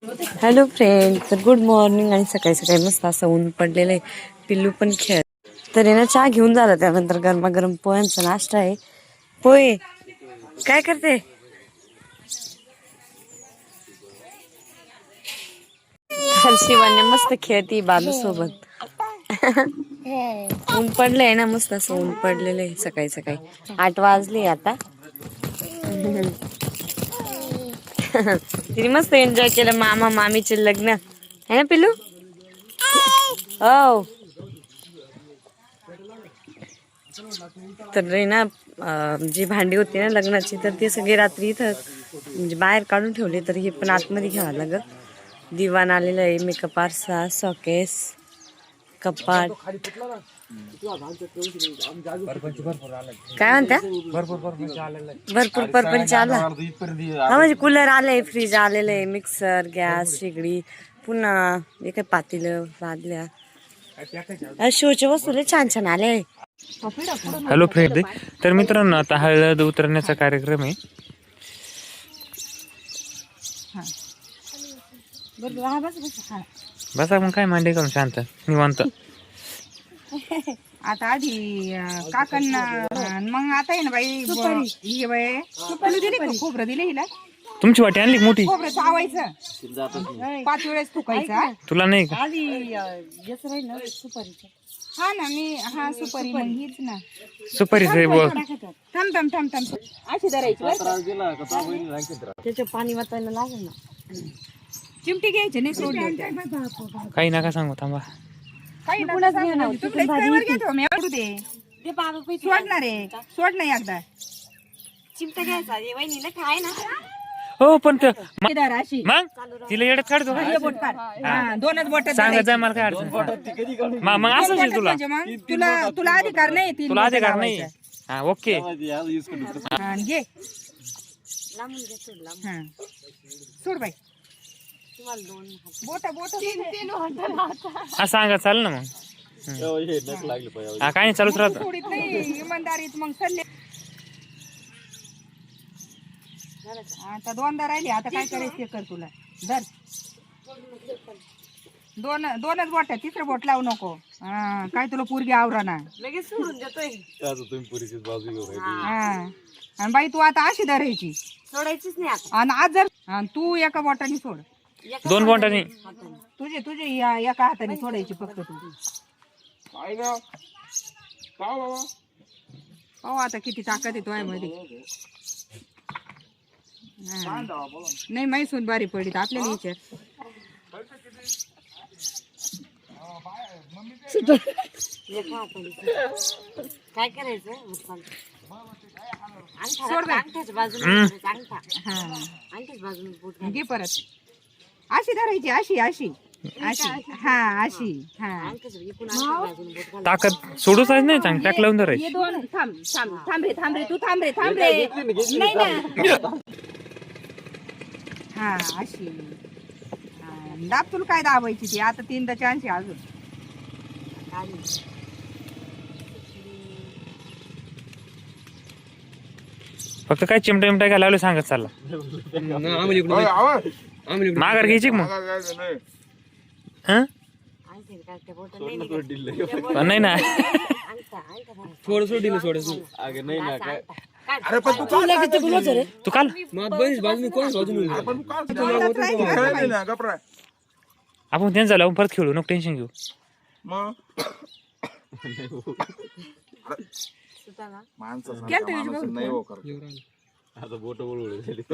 Hello friend, तर good morning. आणि सकाळी सकाळी मस्त असं ऊन पडलेलं आहे. पिल्लू पण खेळ तर ना चहा घेऊन झाला. त्यानंतर गरमागरम पोह्यांचा नाश्ता आहे. पोहे काय करते? शिवाने मस्त खेळती बालू सोबत. ऊन पडलंय ना, मस्त असं ऊन पडलेलं आहे. सकाळी सकाळी 8 वाजले आता. तिने मस्त एन्जॉय केलं मामा मामीचे लग्न है ना पिल्लू. हो तर ना जी भांडी होती ना लग्नाची, तर ते सगळे रात्री इथं म्हणजे बाहेर काढून ठेवले. तर हे पण आतमध्ये घ्यावं लागल. दिवाण आलेलं आहे, मेकअप आरसा, सॉकेस, कपाट. काय म्हणता? भरपूर परपंच आला. हा म्हणजे कूलर आलंय, फ्रीज आलेलं आहे, मिक्सर, गॅस, शेगडी, पुन्हा काय पातेलं, बादल्या, शोचे वस्तू लय छान छान आले. हॅलो फ्रेंड, तर मित्रांनो आता हळद उतरण्याचा कार्यक्रम आहे. बसा मग काय मांडे करून शांत निवांत. आता आधी काकांना मग आता आहे ना बाई, ही बाई सुपारी दिली का? खोबरं दिले हिला. तुमची वाटी आणली का मोठी? खोबरं चावायचं 5 वेळेस थुकायचं. तुला नाही का? आधी येस राहील ना सुपारीचं. हा ना, मी हा सुपारी मग हीच ना. सुपारी थांब थांब थांब थांब अशी धरायची त्याच्या पाणी वाचायला लागेल ना. चिमटी घ्यायची नाही सोडली. काही नका सांगू, थांबा. काही नका सांगू. तुम्ही वर घेतो मी आवडू दे. ते बाबा सोडणार आहे, सोड नाही एकदा. चिमटा घ्यायचा वहिनीला काय ना. हो पण अशी मग तिला येड्यात काढतो का? बोट काढ. हा, दोनच बोट सांगायचं मला काय अडचण. मग असं तुला तुला तुला अधिकार नाही. तुला अधिकार नाही. हा ओके घे. सोड बाई. बोट हा सांगा चाल ना मग. हा काय नाही चालूच राहत. सोडीत नाही इमानदारीत. मग सल्ले आता 2दा राहिली. आता काय करायचं ते कर. तुला धर. दोनच बोट. तिसरं बोट लावू नको. हा काय तुला पोरगी आवरा ना लगेच सोडून देतोय. हा आणि बाई तू आता अशी धरायची, सोडायचीच नाही आता. आणि आज जर तू एका बोटाने सोड. 2 बोटांनी. तुझे एका हाताने सोडायची फक्त तू. पाहू आता किती ताकद येतो आहे मध्ये. नाही मैसून बारी पडली आपल्याला विचार. काय करायचं अंगठ्याच्या बाजूने घे परत. अशी धरायची, अशी अशी अशी. हा अशी. हा ताकद सोडूच नाही. चांग टाक लावून धरायची. हे दोन. थांब थांब थांब रे, थांब रे, तू थांब रे, थांब रे. नाही ना. हा अशी. दाब. तुला काय दाबायची ती आता? 3दा चान्स आहे अजून. फक्त काय चिमटा मिमटा काय लावलं सांगत चालला. माघार घ्यायची मग. नाही ना तू काल आपण त्यांचा लावून परत खेळू. नको टेन्शन घेऊ.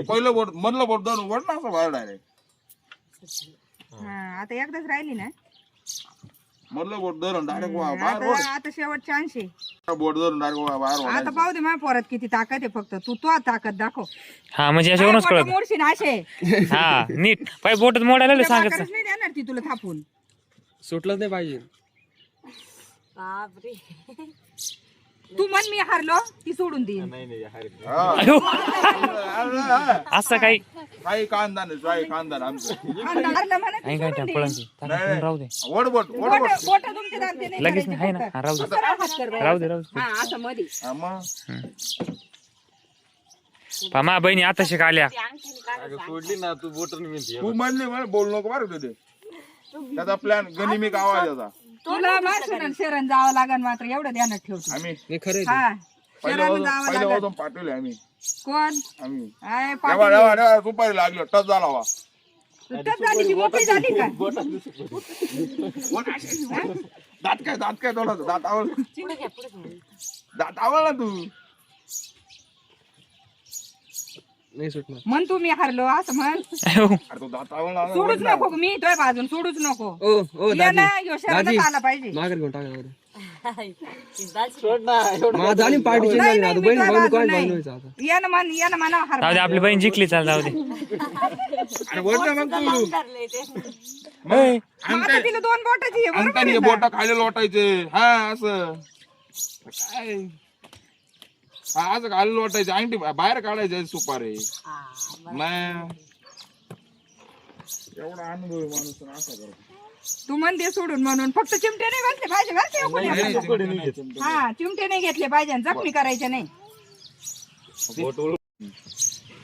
पहिलं बोट मधलं बोट धरून वड ना असं बाहेर डायरेक्ट. आता एकदाच राहिली ना. मधलं बोट धरून डायरेक्ट बाहेर. आता शेवट चान्स आहे. बोट धरून डायरेक्ट बाहेर. आता पाहू दे माझ्या पोरात किती ताकद आहे. फक्त तू ताकद दाखव. हा म्हणजे अशावरूनच कळत. मोडशील असे. हा नीट पाय बोटात मोडायला सांगत. नाही देणार ती तुला थापून. सुटलंच नाही पाहिजे. बापरे. तू म्हण मी हारलो ती सोडून दे. असं काही काही कांदा नाही. काही कांदा आमचं राहू दे. वड बोट वड बोट. बोट तुमचे दाबते नाही. लगेच नाही आहे ना. राहू दे राहू दे. हा असं मध्ये. मग मा बहिणी आता शिकाल्या सोडली ना तू तू म्हणले मला बोल नको बरं तुझे त्याचा प्लॅन गनिमिक आवाज याचा तुला माहिती शरण जावं लागेल मात्र एवढं ध्यानात ठेवतो आम्ही हा शरण जावं पहिल्या लागेल वाजून पाठवले आम्ही कोण आम्ही आहे दुपारी लागलो टच झाला वा झाली की मोकळी झाली का दात काय तोला दात आवड ना तू म्हण तू मी हरलो असं म्हण अरे तो दात आवडला सोडूच नको मी तुझ्या बाजून सोडूच नको ये ना ह्यो शरणच आला पाहिजे नाही, नाही, मी तुझ्या बाजून नाही. ये ना म्हणा हर जाऊ दे आपली बहीण जिंकली चाल जाऊ दे अरे बोल ना मग तू आता तिला 2 बोटाची आहे, बरोबर अंकानी आहे ना? बोटा खाली लोटायचे हा असं काय हा असं खाली लोटायचे अंगठी बाहेर काढायचे सुपारी नाही एवढा अनुभव आहे माणूस असा करतो तू म्हणते सोडून म्हणून फक्त चिमटे नाही घातले पाहिजे बरं का? हा चिमटे नाही घेतले पाहिजे आणि जखमी करायचे नाही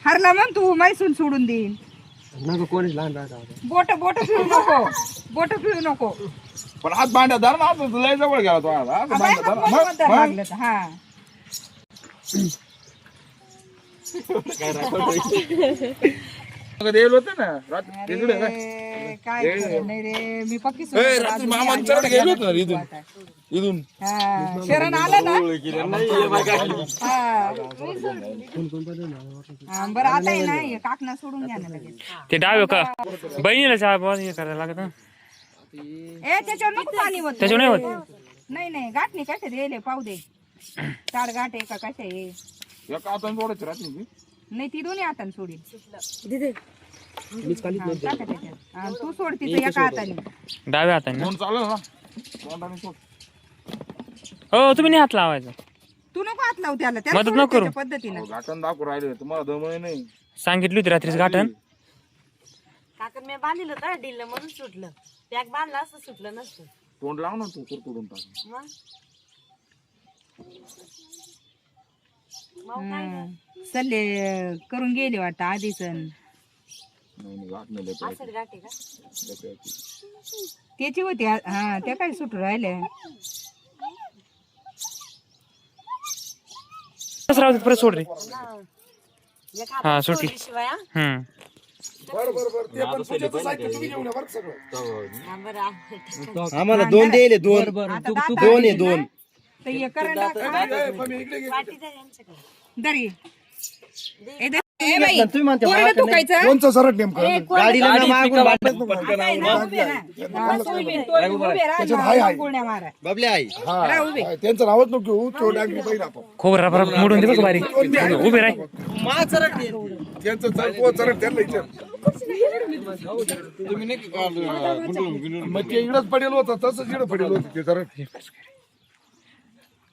हरला मग तू मैसून सोडून देईन बोट फिरू नको फिरू नको पण हात भांड्या धर ना लय जवळ गेला तो हात अबे, भांड्या हात मध्ये धर लागलं तर, हा येईल होते ना रात्री तिकडे काय अरे, काय खरं नाही रे मी पक्की ए, सोडून रात्री अजून मामांच्याकडे गेलो होतो ना इथून इथून हा, शरण आलं ना हा, बरं आता आहे ना हे काकणा सोडून घ्या ना लगेच ते डावे का बहिणीला चहा पाव हे करायला लागत ना ए त्याच्यावर नको पाणी होत त्याच्यावर नाही होत नाही गाठणी कशा दिले पाहू दे ताड गाठ आहे का कशा आहे एका हाताने जोडायची रात्री ती. नाही ती दोन्ही हाताने सोडील दिदे हा, टाका त्याच्यात. हा, तू सोड तिचं एका हाताने डाव्या हाताने ना दोन चालू ना तोंडाने सोड. हो तुम्ही नाही हात लावायचा तू नको हात लावू त्याला त्याला मदत सोड नको करू. त्याच्या पद्धतीनं घाटण दाखवू राहिले तुम्हाला दमय नाही सांगितली होती रात्रीच गाठण काकण मी बांधलेलं होतं डिल्ल म्हणून सुटलं पॅक बांधला असं सुटलं नसतं तोंड लाव ना तू कुरकुडून टाक मग मग काय गं? सल्ले करून गेले वाटतं आधीच नाही गाठ नाही लय असं गाठी का त्याची होती हा त्या काय सुटू राहिले तसं राहू दे, परत सोड रे एक हा हात सुटली शिवाय हम्म आम्हाला 2 द्यायले 2 आता दात 2 आहे आले 2 ना, तर हे करंट पाठी द्या यांच्याकडे दरी ए, दे. ए, बाई, तुम्ही म्हणता पोरीला दुखायचं? कोणचं सरळ नेमकं ए, कोण- गाडीला ना मागून आता आहे ना, उभे राहा. बस उभे, तोंडी उभे राहा, गुळण्या मारा. बबली आई राहा उभे. त्यांचं नावच नको घेऊ तो लागली पाहिजे आपण खोबरा बरं मोडून दे बघ बारीक उभे राह त्यांचं चरट त्यांना विचार तुम्ही नाही मग ते इकडंच पडेल होतं तसंच इकडं पडेल होतं ते चरट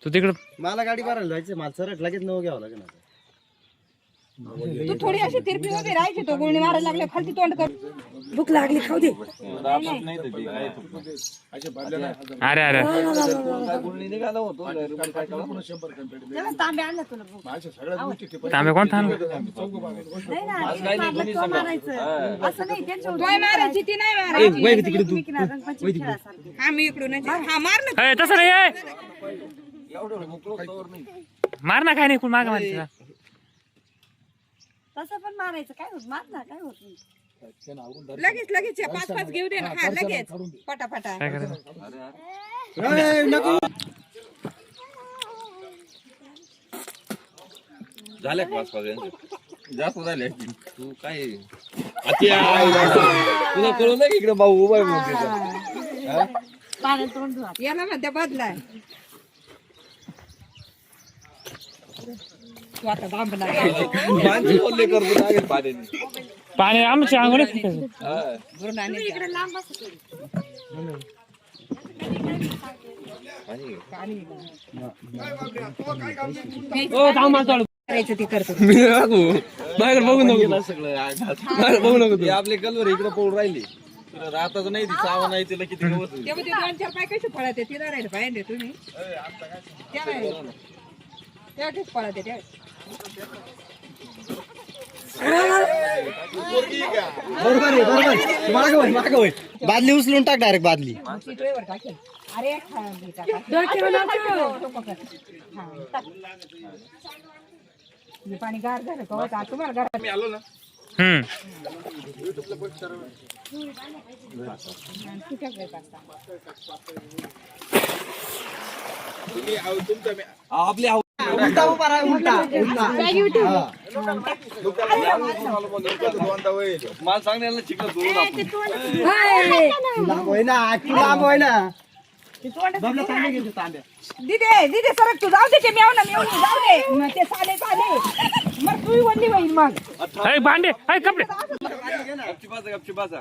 तू तिकडं मला गाडी भरायला जायचं मला सरळ लगेच नऊ घ्यावं लागेल आता. तू थोडी अशी तिरपी उभी राहायची तो गुळणी मारायला लागले खालती तोंड कर भूक लागली खाऊ दे अरे अरे तांबे आणलं तुला भूक तांबे कोण थांब नाही ना आपलं तो मारायचं असं नाही त्यांच्या तोय मारायची ती नाही मारायची एकमेकींना रंगपंचमी खेळासारखी हा मी इकडून हा मार ना ए, तसं नाही मार ना काय नाही कोण माग मारते तसं पण मारायचं काय होत मार ना काय होत नाही लगेच 5-5 घेऊ दे ना हा लगेच पटापटा काय करायचं झाल्या 5-5 जास्त झाले तू काय तुला कळलं ना इकडे भाऊ उभा आहे पाण्यात तोंड धुवा याला म्हणते बदलाय तू आता थांबला माणसं बोलले करतो लागेल पाण्याने पाणी आमच्या अंगोने इकडे लांब असं करायचं ते करतो माझ्याकडे बघू नको सगळं बघू नको ते आपले कलवर इकडे पळून राहिली राहताच नाही ती सावं नाही तिला किती गवत होती. तेव्हा ते 2-4 पाय कशी पळते तिला राहिले पाहिजे तुम्ही त्या पळते त्या बरोबर आहे मागं होय. बादली उचलून टाक डायरेक्ट बादली. अरे पाणी गार झालं का तुम्हाला गार मी आलो ना तुम्ही तुमच्या उलटा उभा राहा, उलटा मला सांगण्याला चिकन सोडून लांब होय ना, तू लांब होय ना. बबल्या तांबे घेतो तांब्या. दिदे सरक तू जाऊ दे ते मेवणं जाऊ दे मग ते चाले मग तू वल्ली होईल मग अय भांडे अय कपडे गपची बाजा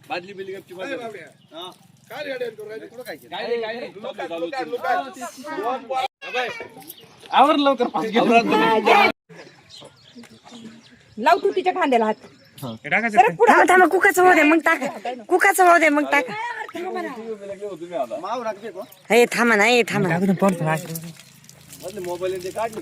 बादली बिली गपची बाजा काय रेडी करू राहिले कुठं काय आवर लवकर लाव तू तिच्या खांद्याला हात थांबा कुकाचं भाऊ दे मग टाका कुकाचं भाऊ दे मग टाका माव राखते को. हे थांबा ना हे थांबा मोबाईल काढले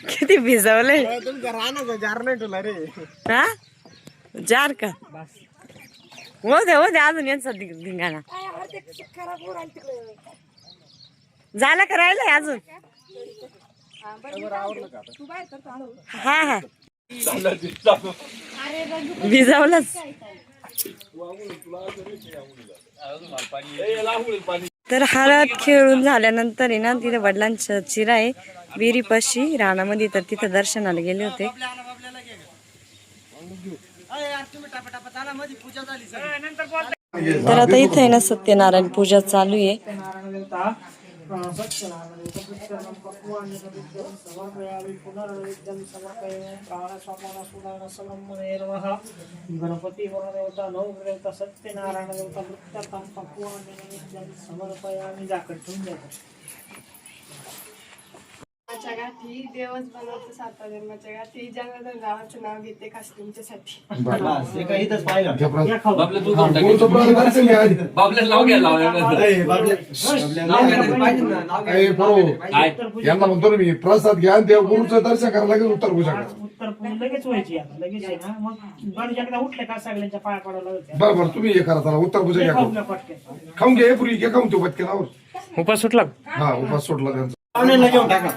किती भिजवलंय तुमच्या रानाचा जार नाही तुला रे. हा जार का हो दे अजून यांचा धिंगाणा झाला का राहिलंय अजून हा हा भिजवलंच तर हळद खेळून झाल्यानंतर आहे ना तिथे वडिलांच्या चिरा आहे विहिरीपाशी रानामध्ये तर तिथे दर्शनाला गेले होते. तर आता इथे आहे ना सत्यनारायण पूजा चालू आहे. गणपती देवता नवदेवता सत्यनारायण देवता वृत्तम पक्वान समर्पयामी जाकर ठेवून द्यायचं. गाठी देवच बनवतो साता जन्माच्या गाठी जनार्दन गावाचं नाव घेते खास तुमच्यासाठी. बस, एका इथंच पाहिलं. बाबले तू कोण बाबले नाव घ्यायला यांना म्हणतो ना मी प्रसाद घ्या देव गुरुचं दर्शन करायला लगेच उत्तर घुसा उत्तर लगेच व्हायची आता लगेच आहे ना मग गणेश एकदा उठले का सगळ्यांच्या पाया पडायला लागते. बरोबर तुम्ही हे करा चला उत्तर घुसा घ्या खाऊन घ्या पुरी घ्या खाऊन तो पटकेनावर उपास सुटला हा उपास सोडला त्यांचा. घेऊन टाका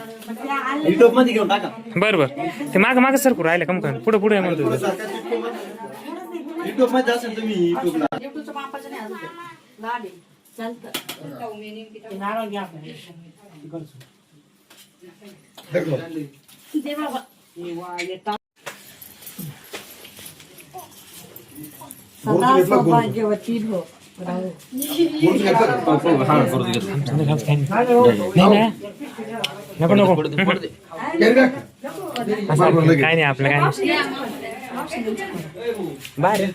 युट्यूब मध्ये घेऊन टाका. बर ते माग सरकू राहिले कम का पुढे पुढे म्हणतो युट्यूब मध्ये असेल तुम्ही युट्यूबला नारळ घ्या आपण. सदा सौभाग्यवती हो. काय नाही आपलं काय बाहेर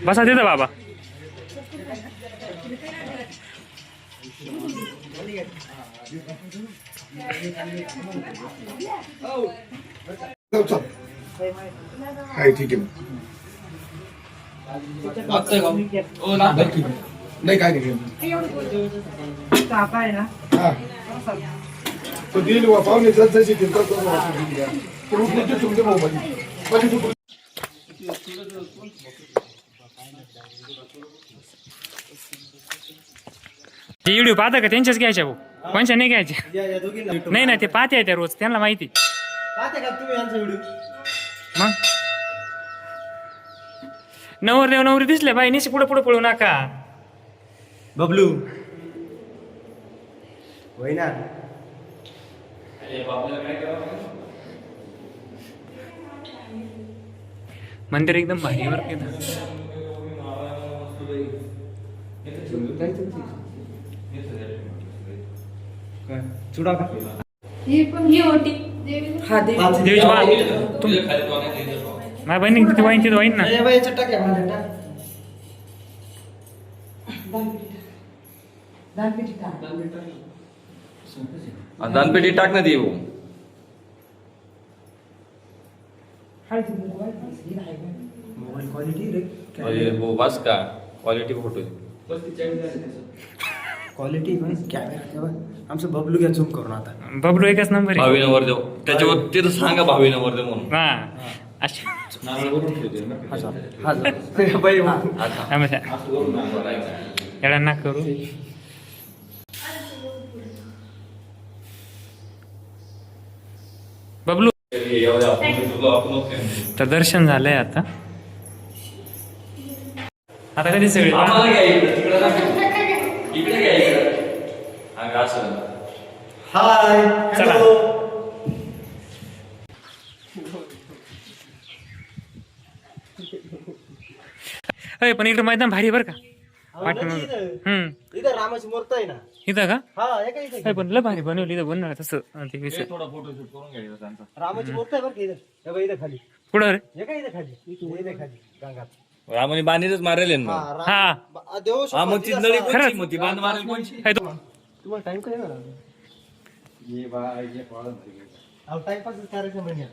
बसा तिथं बाबा. हाय ठीक आहे नाही काय नाही आता आहे ना हा तो दिल पाहुणे जशी तुमच्या मोबाईल ते व्हिडिओ पाहता का त्यांच्याच घ्यायच्या भाऊ कोणच्या नाही घ्यायच्या नाही ना ते पाहते त्या रोज त्यांना माहिती पाहते का तुम्ही यांचा व्हिडिओ. मग नवरदेव नवरी दिसले बाई निशी पुढे पुढे पळू नका. बबलू होय ना मंदिर एकदम भारी वर केलं. चुडा का ही होती देवीची वा माझ्या बहिणी तिथे वाईन तिथे वाईन ना दानपेटी टाक ना देऊ मोबाईल क्वालिटी रे अरे हो बस का क्वालिटी फोटो क्वालिटी पण कॅमेरा तेव्हा आमचं बबलू घ्या झूम करून आता बबलू एकच नंबर आहे. भावी नवरदेव त्याच्यावर ते तर सांगा भावी नवरदेव म्हणून हा अशी याला ना करू. बबलू तर दर्शन झालंय आता. आता कधी सगळे हाय चला. अय पण इकडे मैदान भारी बरं का पाठीमागं. इथं रामाची मूर्त आहे ना. इथं का हा एका इथे अय, पण लय भारी बनवली इथं बनणार तसं ते विषय. थोडा फोटोशूट करून घ्यायचा त्यांचा. रामाची मूर्त आहे बरं का इथं. हे बघ इथं खाली कुठं रे? एका इथं खाली इथे खाली गंगात. रामाने बाणीच मारेल ना. हा देव हा मग ती नळी कोणची मग ती बांध मारेल कोणची. काय तू तुम्हाला टाइम काय ना ये बाय ये पाळत अहो टाइमपास करायचं म्हणजे